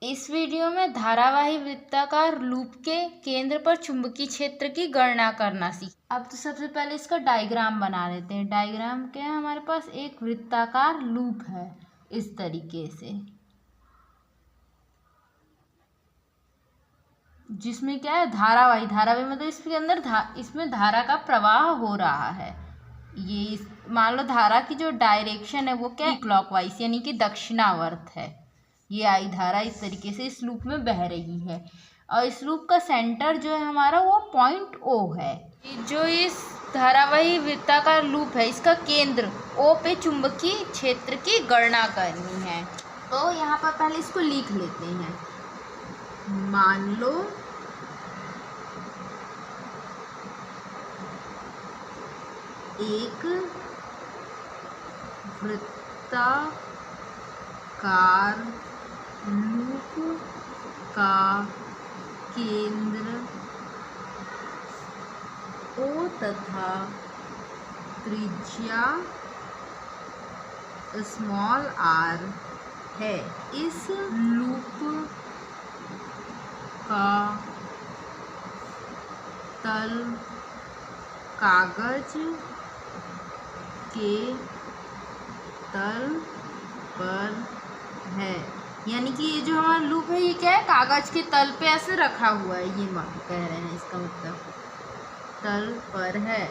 इस वीडियो में धारावाही वृत्ताकार लूप के केंद्र पर चुंबकीय क्षेत्र की गणना करना सीख। अब तो सबसे पहले इसका डायग्राम बना लेते हैं। डायग्राम क्या है, हमारे पास एक वृत्ताकार लूप है इस तरीके से, जिसमें क्या है धारावाही मतलब इसके अंदर इसमें धारा का प्रवाह हो रहा है। ये मान लो धारा की जो डायरेक्शन है वो क्या है, क्लॉकवाइज यानी कि दक्षिणावर्त है। ये आई धारा इस तरीके से इस लूप में बह रही है और इस लूप का सेंटर जो है हमारा वो पॉइंट ओ है। जो इस धारावाही वृत्ताकार लूप है इसका केंद्र ओ पे चुंबकीय क्षेत्र की गणना करनी है। तो यहाँ पर पहले इसको लिख लेते हैं। मान लो एक वृत्ताकार लूप का केंद्र ओ तथा त्रिज्या स्मॉल r है। इस लूप का तल कागज के तल पर है, यानी कि ये जो हमारा लूप है ये क्या है, कागज के तल पे ऐसे रखा हुआ है। ये कह रहे हैं, इसका मतलब तल पर है।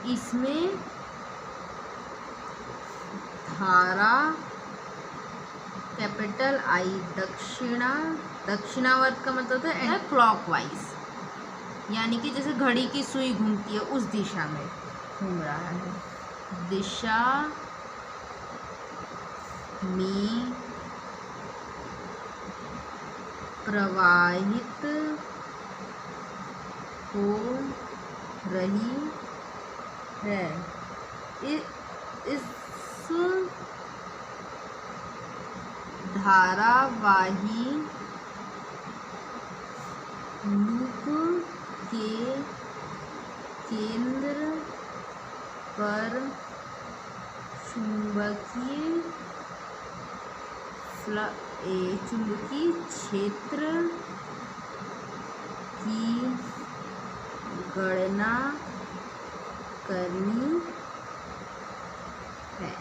इसमें धारा कैपिटल I दक्षिणावर्त का मतलब है क्लॉकवाइज, यानी कि जैसे घड़ी की सुई घूमती है उस दिशा में घूम रहा है। दिशा में प्रवाहित हो रही है। इस धारावाही लूप के केंद्र पर चुंबकीय क्षेत्र की गणना करनी है।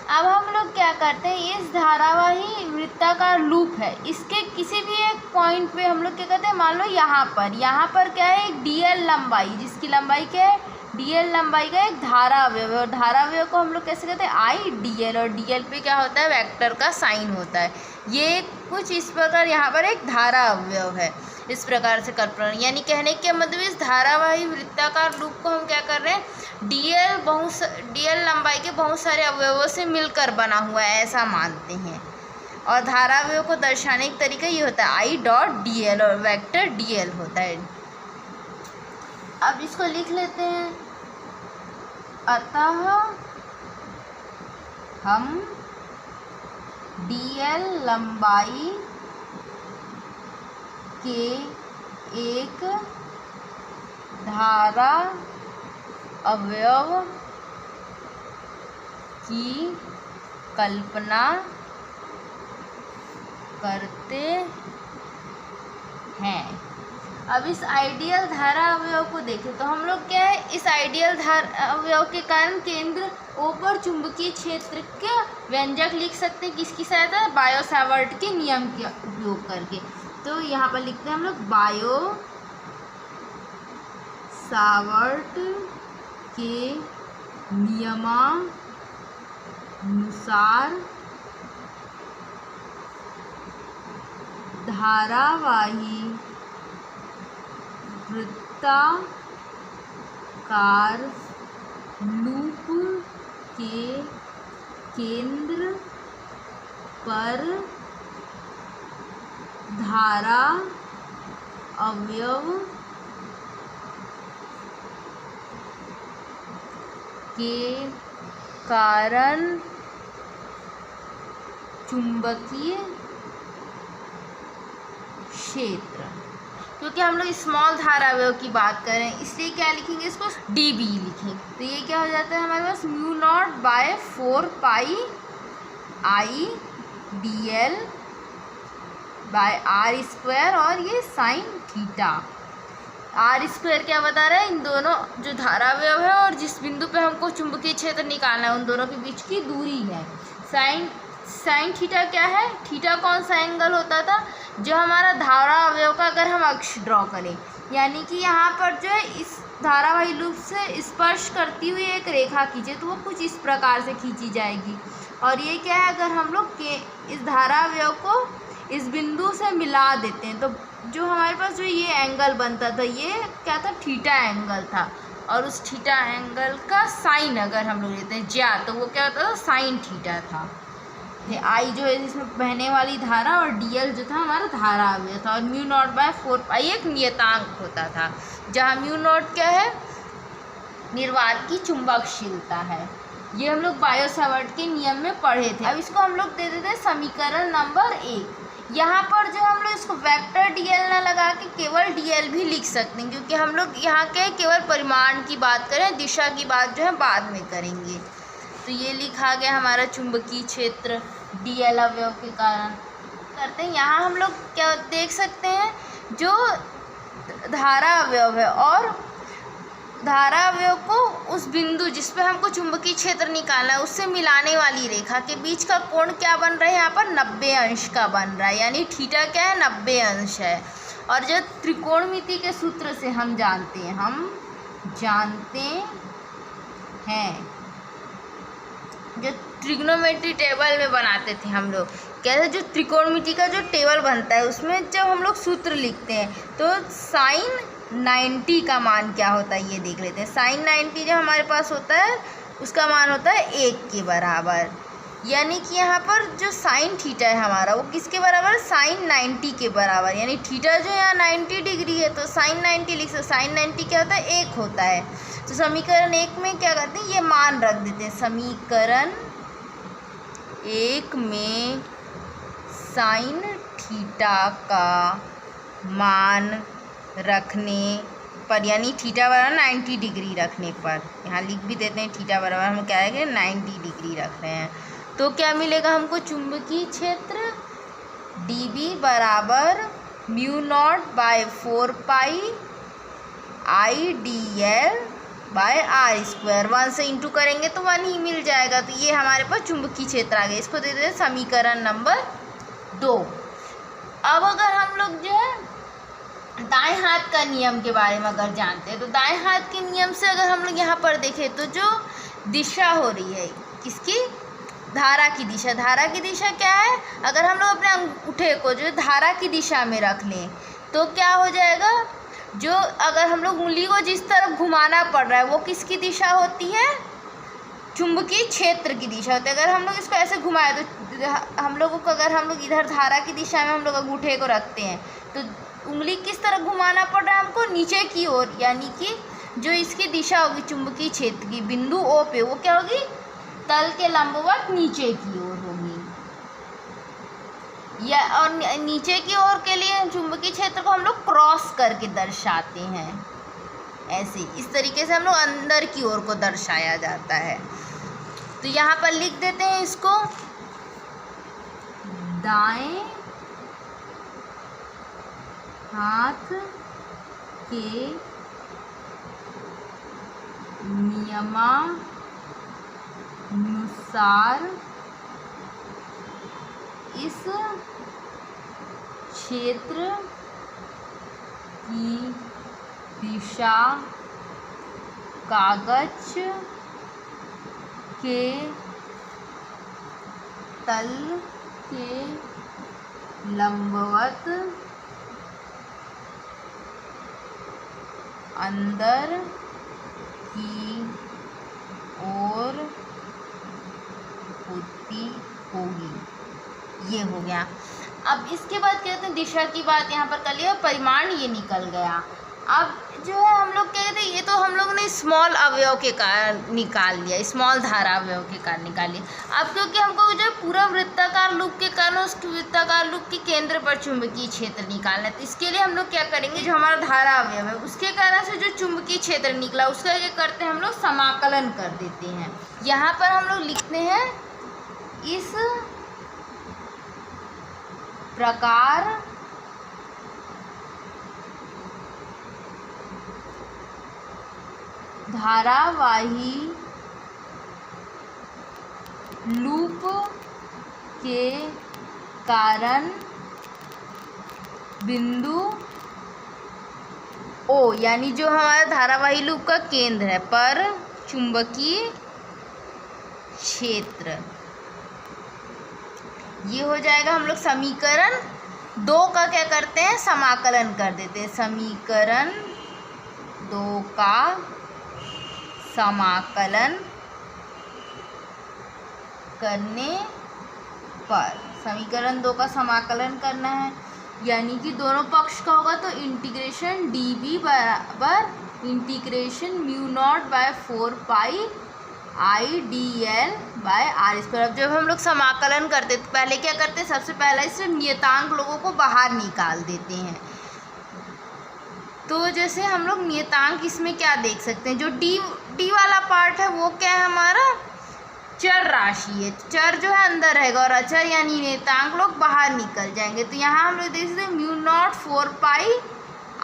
अब हम लोग क्या करते हैं, इस धारावाही वृत्ताकार लूप है, इसके किसी भी एक पॉइंट पे हम लोग क्या करते हैं, मान लो यहाँ पर क्या है, एक dl लंबाई, जिसकी लंबाई क्या है, dl लंबाई का एक धारावयव, और धारावयव को हम लोग कैसे कहते हैं, I dl, और dl पे क्या होता है, वेक्टर का साइन होता है। ये कुछ इस प्रकार यहाँ पर एक धारावयव है, इस प्रकार से कल्पना, यानी कहने के मतलब इस धारावाही वृत्ताकार लूप को हम क्या कर रहे हैं, dl लंबाई के बहुत सारे अवयवों से मिलकर बना हुआ है ऐसा मानते हैं। और धारावयव को दर्शाने का तरीका ये होता है I डॉट dl, और वेक्टर dl होता है। अब इसको लिख लेते हैं। अतः हम dl लंबाई के एक धारा अवयव की कल्पना करते हैं। अब इस आइडियल धारा अवयव को देखें तो हम लोग क्या है, इस आइडियल धारा अवयव के कारण केंद्र ओ पर चुंबकीय क्षेत्र के व्यंजक लिख सकते हैं, किसकी सहायता, बायो सावर्ट के नियम का उपयोग करके। तो यहाँ पर लिखते हैं हम लोग बायो सावर्ट के नियमानुसार धारावाही वृत्ताकार लूप के केंद्र पर धारा अवयव के कारण चुंबकीय क्षेत्र, क्योंकि हम लोग स्मॉल धारावयव की बात कर रहे हैं इसलिए क्या लिखेंगे, इसको dB लिखेंगे। तो ये क्या हो जाता है हमारे पास μ0/4 pi I dl by r square और ये साइन थीटा। आर स्क्वायर क्या बता रहा है, इन दोनों जो धारावयव है और जिस बिंदु पे हमको चुंबकीय क्षेत्र निकालना है उन दोनों के बीच की दूरी है। साइन थीटा क्या है, थीटा कौन सा एंगल होता था, जो हमारा धारावयव का अगर हम अक्ष ड्रॉ करें, यानी कि यहाँ पर जो है इस धारावाही लूप से स्पर्श करती हुई एक रेखा खींचे तो वो कुछ इस प्रकार से खींची जाएगी। और ये क्या है, अगर हम लोग के इस धारावयव को इस बिंदु से मिला देते हैं तो जो हमारे पास जो ये एंगल बनता था ये क्या था, थीटा एंगल था। और उस थीटा एंगल का साइन अगर हम लोग लेते हैं ज्या तो वो क्या होता था, साइन थीटा था। ये आई जो है इसमें बहने वाली धारा और डीएल जो था हमारा धारावयव था। और म्यू नॉट बाय 4 पाई एक नियतांक होता था, जहाँ म्यू नॉट क्या है, निर्वात की चुंबकशीलता है। ये हम लोग बायो सावर्ट के नियम में पढ़े थे। अब इसको हम लोग दे देते हैं समीकरण नंबर 1। यहाँ पर जो हम लोग इसको वेक्टर डीएल ना लगा के केवल डीएल भी लिख सकते हैं, क्योंकि हम लोग यहाँ के केवल परिमाण की बात करें, दिशा की बात जो है बाद में करेंगे। तो ये लिखा गया हमारा चुंबकीय क्षेत्र डीएल अवयव के कारण। करते हैं यहाँ हम लोग क्या देख सकते हैं, जो धारा अवयव है और धारा अवयव को उस बिंदु जिस पे हमको चुंबकीय क्षेत्र निकालना है उससे मिलाने वाली रेखा के बीच का कोण क्या बन रहा है, यहाँ पर 90 अंश का बन रहा है, यानी थीटा क्या है, 90 अंश है। और जो त्रिकोणमिति के सूत्र से हम जानते हैं जो ट्रिग्नोमेट्री टेबल में बनाते थे हम लोग, कैसे जो त्रिकोणमिति का जो टेबल बनता है उसमें जब हम लोग सूत्र लिखते हैं तो साइन 90 का मान क्या होता है ये देख लेते हैं। साइन 90 जो हमारे पास होता है उसका मान होता है 1 के बराबर, यानी कि यहाँ पर जो साइन थीटा है हमारा वो किसके बराबर, साइन 90 के बराबर। यानी थीटा जो यहाँ 90 डिग्री है तो साइन 90 लिख सकते, साइन 90 क्या होता है, 1 होता है। तो समीकरण 1 में क्या करते हैं, ये मान रख देते हैं। समीकरण 1 में साइन थीटा का मान रखने पर, यानी थीटा बराबर 90 डिग्री रखने पर, यहाँ लिख भी देते हैं थीटा बराबर हम क्या है कि 90 डिग्री रख रहे हैं, तो क्या मिलेगा हमको, चुंबकीय क्षेत्र dB बराबर mu naught by 4 pi I D L by r square. 1 से इंटू करेंगे तो 1 ही मिल जाएगा। तो ये हमारे पास चुंबकीय क्षेत्र आ गया। इसको दे देते हैं समीकरण नंबर 2। अब अगर हम लोग जो है दाएं हाथ का नियम के बारे में अगर जानते हैं तो दाएं हाथ के नियम से अगर हम लोग यहाँ पर देखें तो जो दिशा हो रही है किसकी, धारा की दिशा। धारा की दिशा क्या है, अगर हम लोग अपने अंगूठे को जो धारा की दिशा में रख लें तो क्या हो जाएगा, जो अगर हम लोग उंगली को जिस तरफ घुमाना पड़ रहा है वो किसकी दिशा होती है, चुंबकीय क्षेत्र की दिशा होती है। अगर हम लोग इसको ऐसे घुमाए तो हम लोगों को, अगर हम लोग इधर धारा की दिशा में हम लोग अंगूठे को रखते हैं तो उंगली किस तरफ घुमाना पड़ रहा है हमको, नीचे की ओर, यानी कि जो इसकी दिशा होगी चुंबकीय क्षेत्र की बिंदु ओ पे वो क्या होगी, तल के लंबवत नीचे की ओर होगी। या और नीचे की ओर के लिए चुंबकीय क्षेत्र को हम लोग क्रॉस करके दर्शाते हैं, ऐसे इस तरीके से हम लोग अंदर की ओर को दर्शाया जाता है। तो यहाँ पर लिख देते हैं इसको, दाएं हाथ के नियमानुसार इस क्षेत्र की दिशा कागज के तल के लंबवत अंदर की ओर होती होगी। ये हो गया। अब इसके बाद कहते हैं दिशा की बात यहाँ पर कर लिया, परिमाण ये निकल गया। अब जो है हम लोग कहते हैं ये तो हम लोग ने स्मॉल अवयव के कारण निकाल लिया, स्मॉल धारा अवयव के कारण निकाल लिया। अब क्योंकि हमको जो पूरा वृत्ताकार लूप के कारण उस वृत्ताकार लूप के केंद्र पर चुंबकीय क्षेत्र निकालना है, तो इसके लिए हम लोग क्या करेंगे, जो हमारा धारा अवयव है उसके कारण से जो चुंबकीय क्षेत्र निकला उसका क्या करते हैं हम लोग, समाकलन कर देते हैं। यहाँ पर हम लोग लिखते हैं इस प्रकार धारावाही लूप के कारण बिंदु ओ, यानी जो हमारा धारावाही लूप का केंद्र है, पर चुंबकीय क्षेत्र, ये हो जाएगा। हम लोग समीकरण 2 का क्या करते हैं, समाकलन कर देते हैं। समीकरण 2 का समाकलन करने पर, समीकरण 2 का समाकलन करना है, यानी कि दोनों पक्ष का होगा, तो इंटीग्रेशन dv बराबर integration mu naught by 4 pi I D L by r square. अब जब हम लोग समाकलन करते तो पहले क्या करते हैं, सबसे पहले इससे नियतांक लोगों को बाहर निकाल देते हैं। तो जैसे हम लोग नियतांक इसमें क्या देख सकते हैं, जो डी वाला पार्ट है वो क्या है, हमारा चर राशि है। चर जो है अंदर रहेगा और अचर यानी नियतांक लोग बाहर निकल जाएंगे। तो यहाँ हम लोग देख सकते हैं mu naught 4 pi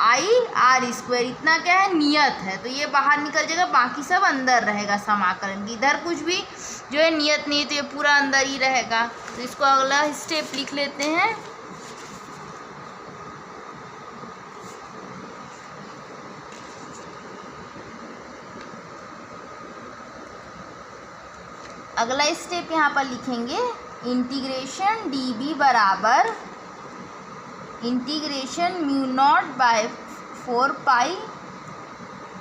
I r square, इतना क्या है, नियत है, तो ये बाहर निकल जाएगा, बाकी सब अंदर रहेगा समाकलन की। इधर कुछ भी जो है नियत नहीं, तो ये पूरा अंदर ही रहेगा। तो इसको अगला स्टेप लिख लेते हैं। अगला स्टेप यहाँ पर लिखेंगे इंटीग्रेशन dv बराबर इंटीग्रेशन म्यू नॉट बाय 4 पाई।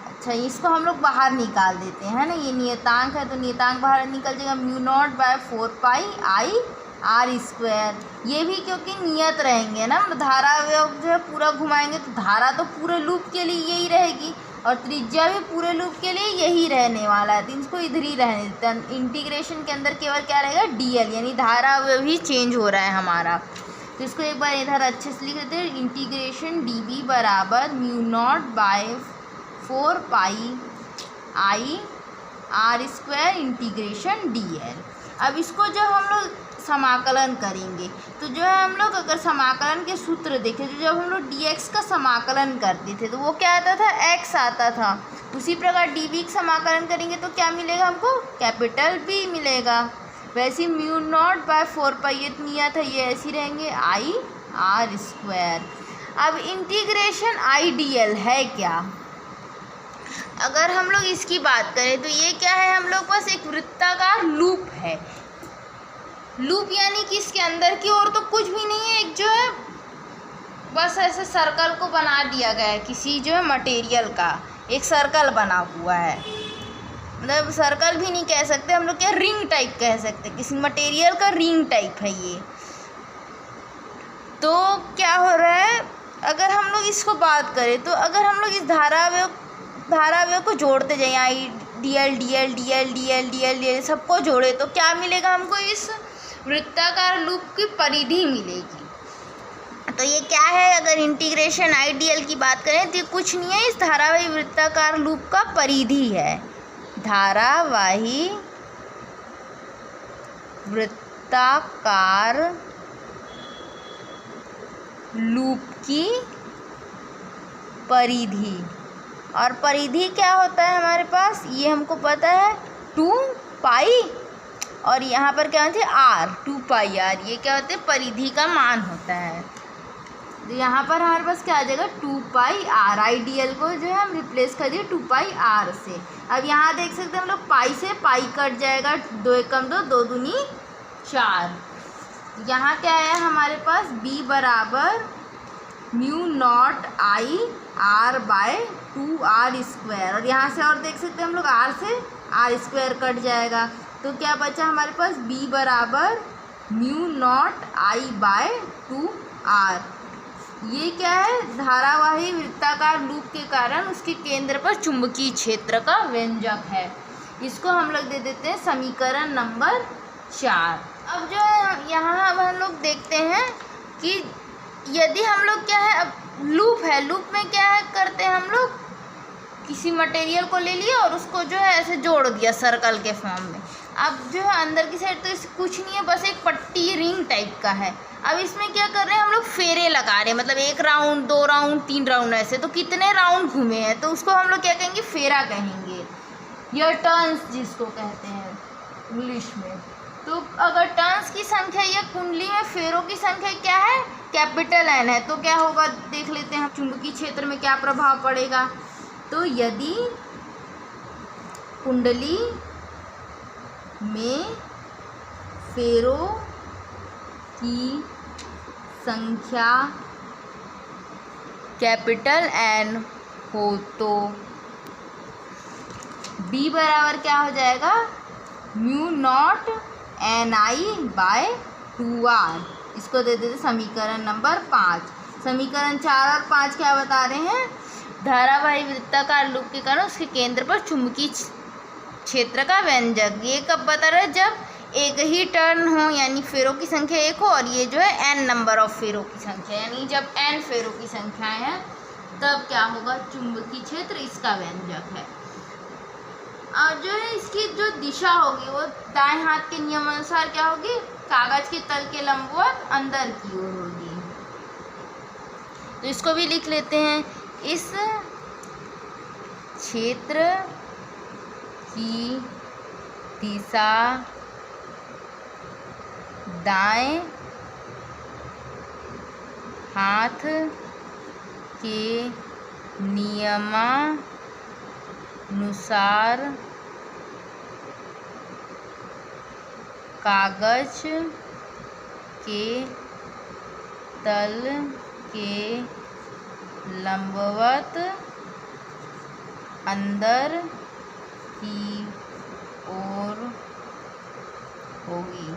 अच्छा, इसको हम लोग बाहर निकाल देते हैं ना, ये नियतांक है तो नियतांक बाहर निकल जाएगा, mu naught by 4 pi I r square. ये भी क्योंकि नियत रहेंगे ना, धारा अवयव जो है पूरा घुमाएंगे तो धारा तो पूरे लूप के लिए यही रहेगी और त्रिज्या भी पूरे लूप के लिए यही रहने वाला है, तो इसको इधर ही रहने देते हैं। इंटीग्रेशन के अंदर केवल क्या रहेगा, dl, यानी धारा अवयव ही चेंज हो रहा है हमारा। तो इसको एक बार इधर अच्छे से लिख देते हैं, इंटीग्रेशन dv बराबर mu naught by 4 pi I r square integration dl। अब इसको जब हम लोग समाकलन करेंगे तो जो है हम लोग अगर समाकलन के सूत्र देखें तो जब हम लोग dx का समाकलन करते थे तो वो क्या आता था, x आता था। उसी प्रकार dv का समाकलन करेंगे तो क्या मिलेगा हमको, कैपिटल B मिलेगा। वैसे म्यू नॉट बाय 4 पाई ये नियत है, ये ऐसी रहेंगे आई आर स्क्वायर। अब इंटीग्रेशन IDL है क्या, अगर हम लोग इसकी बात करें तो ये क्या है, हम लोग पास एक वृत्ताकार लूप है। लूप यानी कि इसके अंदर की ओर तो कुछ भी नहीं है, एक जो है बस ऐसे सर्कल को बना दिया गया है, किसी जो है मटेरियल का एक सर्कल बना हुआ है, मतलब सर्कल भी नहीं कह सकते हम लोग, क्या रिंग टाइप कह सकते, किसी मटेरियल का रिंग टाइप है ये। तो क्या हो रहा है, अगर हम लोग इसको बात करें तो अगर हम लोग इस धाराव्यव को जोड़ते जाए, आई dl dl dl dl dl dl सबको जोड़े तो क्या मिलेगा हमको, इस वृत्ताकार लूप की परिधि मिलेगी। तो ये क्या है, अगर इंटीग्रेशन IDL की बात करें तो ये कुछ नहीं है, इस धारावाही वृत्ताकार लूप का परिधि है। धारावाही वृत्ताकार लूप की परिधि, और परिधि क्या होता है हमारे पास, ये हमको पता है 2 पाई, और यहाँ पर क्या होती है r, 2 पाई r, ये क्या होते हैं, परिधि का मान होता है। तो यहाँ पर हमारे पास क्या आ जाएगा, 2 पाई r। IDL को जो है हम रिप्लेस कर दिए 2 पाई r से। अब यहाँ देख सकते हैं हम लोग पाई से पाई कट जाएगा, 2 एकम 2, 2 दूनी 4। यहाँ क्या है हमारे पास, b बराबर mu not I r bye 2r square, और यहाँ से और देख सकते हैं हम लोग r से r स्क्वायर कट जाएगा, तो क्या बचा हमारे पास, b बराबर mu not I bye 2r। ये क्या है, धारावाही वृत्ताकार लूप के कारण उसके केंद्र पर चुंबकीय क्षेत्र का व्यंजक है। इसको हम लोग दे देते हैं समीकरण नंबर 4। अब जो है यहाँ अब हम लोग देखते हैं कि यदि हम लोग क्या है, अब लूप है, लूप में क्या है करते हैं हम लोग, किसी मटेरियल को ले लिया और उसको जो है ऐसे जोड़ दिया सर्कल के फॉर्म में। अब जो है अंदर की साइड तो कुछ नहीं है, बस एक पट्टी रिंग टाइप का है। अब इसमें क्या कर रहे हैं हम फेरे लगा रहे हैं, मतलब 1 राउंड 2 राउंड 3 राउंड ऐसे, तो कितने राउंड घूमे हैं, तो उसको हम लोग क्या कहेंगे, फेरा कहेंगे, या टर्न्स जिसको कहते हैं इंग्लिश में। तो अगर टर्न्स की संख्या या कुंडली में फेरों की संख्या क्या है, कैपिटल N है, तो क्या होगा देख लेते हैं हम, चुंबकीय क्षेत्र में क्या प्रभाव पड़ेगा। तो यदि कुंडली में फेरों की संख्या कैपिटल N हो तो B बराबर क्या हो जाएगा, म्यू नॉट Ni/2R। इसको दे देते समीकरण नंबर 5। समीकरण 4 और 5 क्या बता रहे हैं, धारावाही वृत्ताकार लूप के कारण उसके केंद्र पर चुंबकीय क्षेत्र का व्यंजक। ये कब बता रहा है, जब एक ही टर्न हो, यानी फेरों की संख्या 1 हो, और ये जो है n नंबर ऑफ फेरों की संख्या, यानी जब n फेरों की संख्याएं हैं तब क्या होगा, चुंबकीय क्षेत्र इसका व्यंजक है। और जो है इसकी जो दिशा होगी वो दाएं हाथ के नियम अनुसार क्या होगी, कागज के तल के लंबवत अंदर की ओर होगी। तो इसको भी लिख लेते हैं, इस क्षेत्र की दिशा दाएं हाथ के नियमानुसार कागज के तल के लंबवत अंदर की ओर होगी।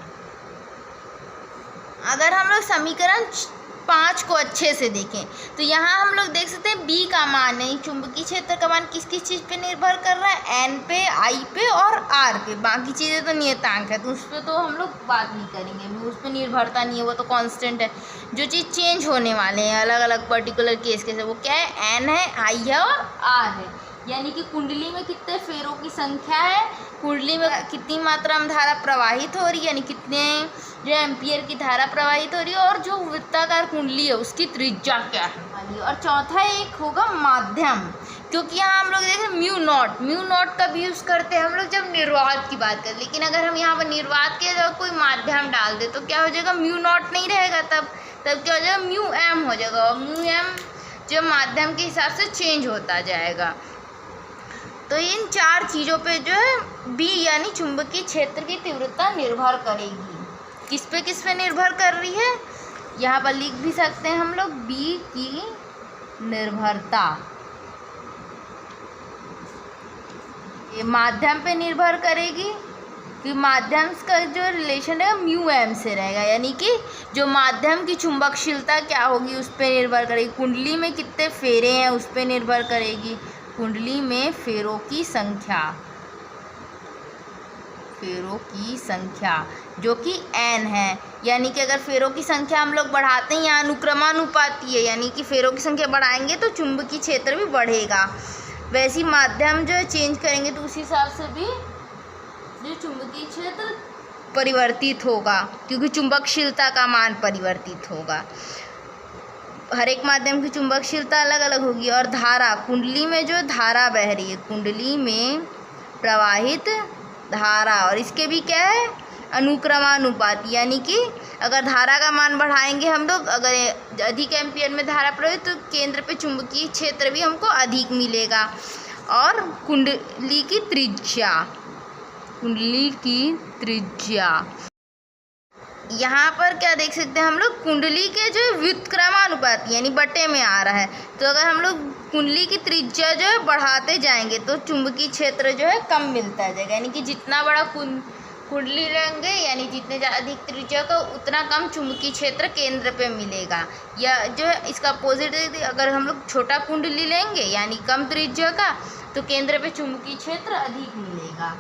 अगर हम लोग समीकरण 5 को अच्छे से देखें तो यहाँ हम लोग देख सकते हैं B का मान है, चुंबकीय क्षेत्र का मान किस किस चीज़ पे निर्भर कर रहा है, N पे, I पे और R पे। बाकी चीज़ें तो नियतांक है, तो उस पर तो हम लोग बात नहीं करेंगे, उस पर निर्भरता नहीं है, वो तो कांस्टेंट है। जो चीज़ चेंज होने वाले हैं अलग अलग पर्टिकुलर केस के, वो क्या है, N है, I है और R है। यानी कि कुंडली में कितने फेरों की संख्या है, कुंडली में कितनी मात्रा में धारा प्रवाहित हो रही है, यानी कितने जो एम्पियर की धारा प्रवाहित हो रही है, और जो वृत्ताकार कुंडली है उसकी त्रिज्या क्या है। और चौथा एक होगा माध्यम, क्योंकि यहाँ हम लोग देखें म्यू नॉट का भी यूज़ करते हैं हम लोग जब निर्वात की बात करें, लेकिन अगर हम यहाँ पर निर्वात के जगह कोई माध्यम डाल दे तो क्या हो जाएगा, म्यू नॉट नहीं रहेगा, तब क्या हो जाएगा, म्यू एम हो जाएगा, और म्यू एम जो माध्यम के हिसाब से चेंज होता जाएगा। तो इन 4 चीज़ों पे जो है B यानी चुंबकीय क्षेत्र की तीव्रता निर्भर करेगी। किस पे निर्भर कर रही है, यहाँ पर लिख भी सकते हैं हम लोग, B की निर्भरता ये माध्यम पे निर्भर करेगी, कि माध्यम का जो रिलेशन है म्यू एम से रहेगा, यानी कि जो माध्यम की चुंबकशीलता क्या होगी उस पर निर्भर करेगी। कुंडली में कितने फेरे हैं उस पर निर्भर करेगी, कुंडली में फेरों की संख्या जो कि n है, यानी कि अगर फेरों की संख्या हम लोग बढ़ाते हैं, यहाँ अनुक्रमानुपाती है, यानी कि फेरों की संख्या बढ़ाएंगे तो चुंबकीय क्षेत्र भी बढ़ेगा। वैसे माध्यम जो है चेंज करेंगे तो उस हिसाब से भी जो चुंबकीय क्षेत्र परिवर्तित होगा, क्योंकि चुंबकशीलता का मान परिवर्तित होगा। हर एक माध्यम की चुंबकशीलता अलग अलग होगी। और धारा, कुंडली में जो धारा बह रही है, कुंडली में प्रवाहित धारा, और इसके भी क्या है, अनुक्रमानुपाती, यानी कि अगर धारा का मान बढ़ाएंगे हम लोग, अगर अधिक एम्पियर में धारा प्रवाहित तो केंद्र पे चुंबकीय क्षेत्र भी हमको अधिक मिलेगा। और कुंडली की त्रिज्या यहाँ पर क्या देख सकते हैं हम लोग, कुंडली के जो व्युत्क्रमानुपाती यानी बटे में आ रहा है, तो अगर हम लोग कुंडली की त्रिज्या जो है बढ़ाते जाएंगे तो चुंबकीय क्षेत्र जो है कम मिलता जाएगा, यानी कि जितना बड़ा कुंडली लेंगे यानी जितने अधिक त्रिज्या का उतना कम चुंबकीय क्षेत्र केंद्र पे मिलेगा। या जो है इसका अपोजिट, अगर हम लोग छोटा कुंडली लेंगे यानी कम त्रिज्या का, तो केंद्र पे चुंबकीय क्षेत्र अधिक मिलेगा।